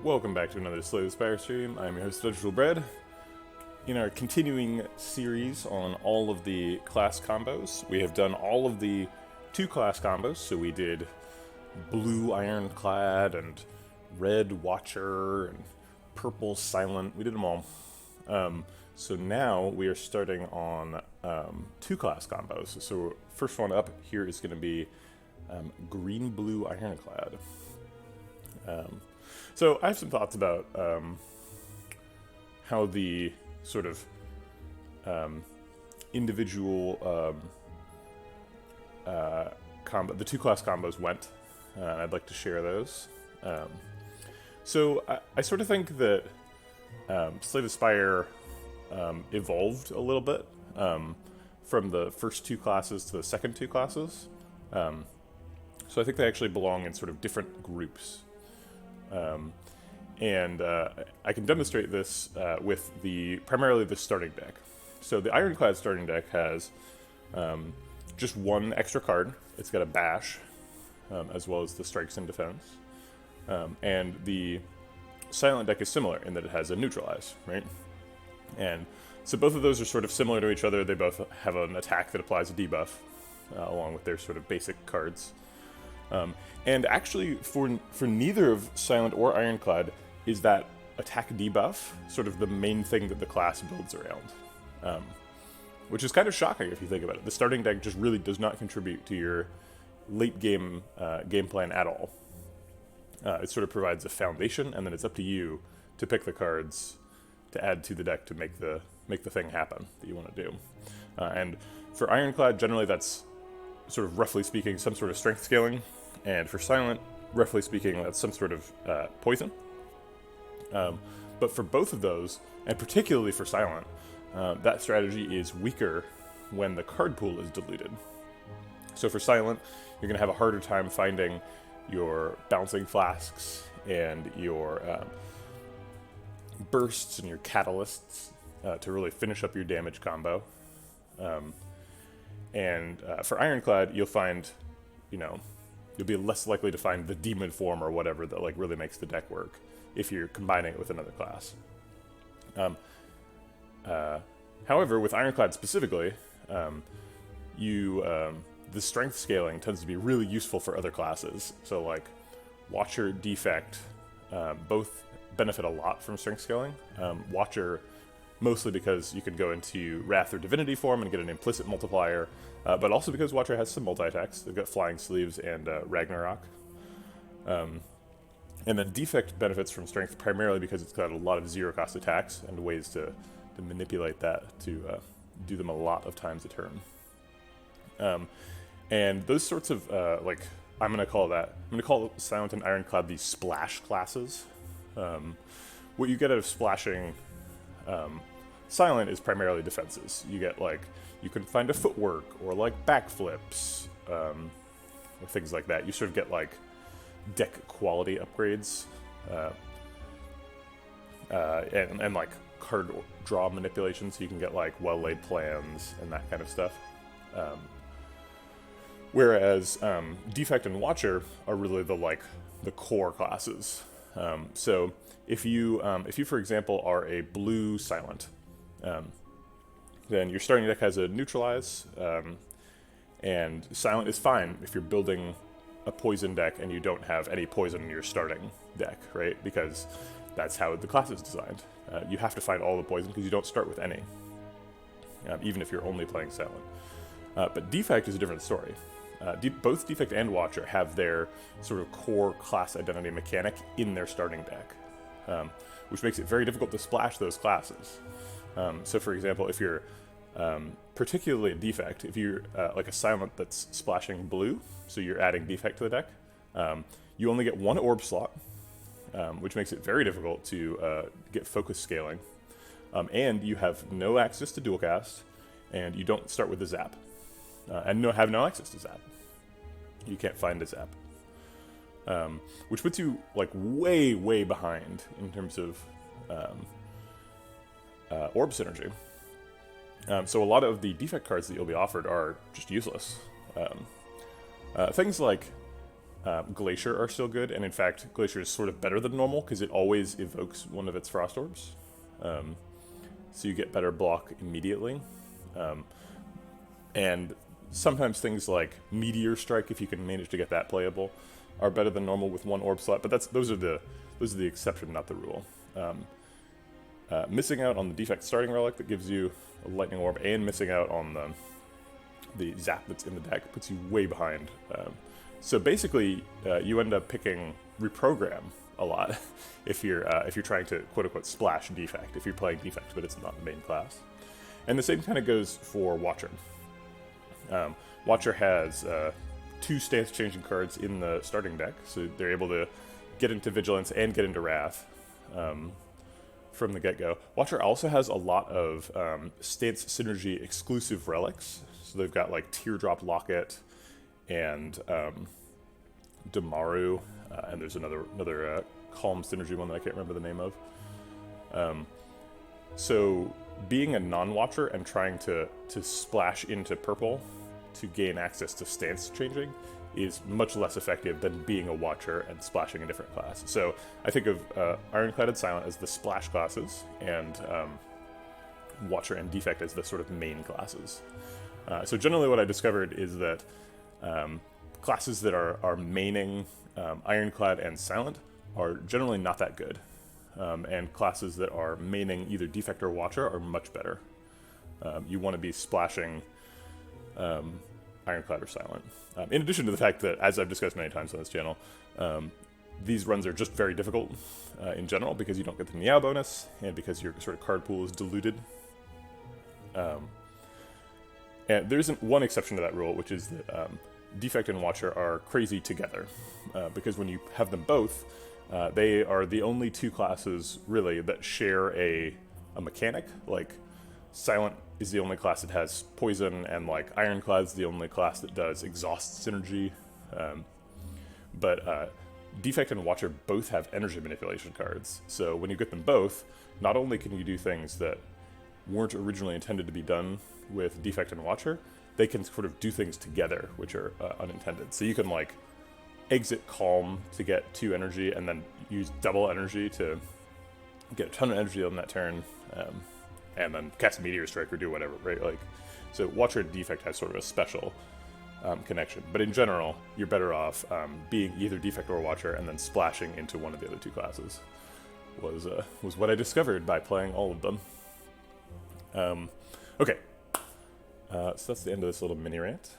Welcome back to another Slay the Spire stream. I'm your host, Digital Bread. In our continuing series on all of the class combos, we have done all of the 2-class combos. So we did blue Ironclad and red Watcher and purple Silent. We did them all. So now we are starting on 2-class combos. So first one up here is going to be green-blue Ironclad. So I have some thoughts about how the sort of individual the 2-class combos went. I'd like to share those. So I sort of think that Slay the Spire evolved a little bit from the first 2 classes to the second 2 classes. So I think they actually belong in sort of different groups. And I can demonstrate this with primarily the starting deck. So the Ironclad starting deck has just one extra card. It's got a bash, as well as the strikes and defense. And the Silent deck is similar in that it has a neutralize, right? And so both of those are sort of similar to each other. They both have an attack that applies a debuff, along with their sort of basic cards. And actually, for neither of Silent or Ironclad is that attack debuff sort of the main thing that the class builds around. Which is kind of shocking if you think about it. The starting deck just really does not contribute to your late game game plan at all. It sort of provides a foundation, and then it's up to you to pick the cards to add to the deck to make the thing happen that you want to do. And for Ironclad, generally that's sort of roughly speaking some sort of strength scaling, and for Silent, roughly speaking, that's some sort of poison. But for both of those, and particularly for Silent, that strategy is weaker when the card pool is diluted. So for Silent, you're going to have a harder time finding your bouncing flasks and your bursts and your catalysts to really finish up your damage combo. And for Ironclad, you'll find, you'll be less likely to find the demon form or whatever that really makes the deck work if you're combining it with another class. However, with Ironclad specifically, the strength scaling tends to be really useful for other classes. So Watcher, Defect, both benefit a lot from strength scaling. Watcher, mostly because you can go into Wrath or Divinity form and get an implicit multiplier, but also because Watcher has some multi-attacks. They've got Flying Sleeves and Ragnarok. And then Defect benefits from strength primarily because it's got a lot of 0-cost attacks and ways to manipulate that to do them a lot of times a turn. And those sorts of, I'm going to call Silent and Ironclad the splash classes. What you get out of splashing Silent is primarily defenses. You get, you can find a footwork, or, backflips, or things like that. You sort of get, deck quality upgrades, and card draw manipulation, so you can get, well-laid plans and that kind of stuff. Whereas Defect and Watcher are really the core classes. So if you for example are a blue Silent, then your starting deck has a neutralize, and Silent is fine if you're building a poison deck and you don't have any poison in your starting deck, right? Because that's how the class is designed. You have to find all the poison because you don't start with any, even if you're only playing Silent. But Defect is a different story. Both Defect and Watcher have their sort of core class identity mechanic in their starting deck, which makes it very difficult to splash those classes. So for example, if you're particularly a Defect, if you're a Silent that's splashing blue, so you're adding Defect to the deck, you only get 1 orb slot, which makes it very difficult to get focus scaling, and you have no access to dual cast, and you don't start with the zap. And have no access to zap. You can't find a zap. Which puts you, way, way behind in terms of orb synergy. So a lot of the Defect cards that you'll be offered are just useless. Things like Glacier are still good, and in fact, Glacier is sort of better than normal because it always evokes one of its Frost Orbs. So you get better block immediately. And sometimes things like Meteor Strike, if you can manage to get that playable, are better than normal with one orb slot, but those are the exception, not the rule. Missing out on the defect starting relic that gives you a lightning orb, and missing out on the zap that's in the deck puts you way behind. So basically, you end up picking reprogram a lot if you're trying to quote unquote splash defect, if you're playing defect but it's not the main class. And the same kind of goes for Watcher. Watcher has 2 stance changing cards in the starting deck, so they're able to get into Vigilance and get into Wrath from the get-go. Watcher also has a lot of stance synergy exclusive relics, so they've got like Teardrop Locket and Damaru, and there's another Calm synergy one that I can't remember the name of. So being a non-Watcher and trying to splash into purple to gain access to stance changing is much less effective than being a Watcher and splashing a different class. So I think of Ironclad and Silent as the splash classes, and Watcher and Defect as the sort of main classes. So generally what I discovered is that classes that are maining Ironclad and Silent are generally not that good. And classes that are maining either Defect or Watcher are much better. You want to be splashing Ironclad or Silent. In addition to the fact that, as I've discussed many times on this channel, these runs are just very difficult in general because you don't get the Meow bonus, and because your sort of card pool is diluted. And there isn't one exception to that rule, which is that Defect and Watcher are crazy together, because when you have them both, they are the only 2 classes, really, that share a mechanic. Like, Silent is the only class that has poison, and like Ironclad's the only class that does exhaust synergy. But Defect and Watcher both have energy manipulation cards, so when you get them both, not only can you do things that weren't originally intended to be done with Defect and Watcher, they can sort of do things together, which are unintended. So you can like exit Calm to get 2 energy, and then use double energy to get a ton of energy on that turn, and then cast Meteor Strike or do whatever, right? Like, so Watcher and Defect has sort of a special connection, but in general, you're better off being either Defect or Watcher and then splashing into one of the other 2 classes. Was what I discovered by playing all of them. Okay, so that's the end of this little mini rant.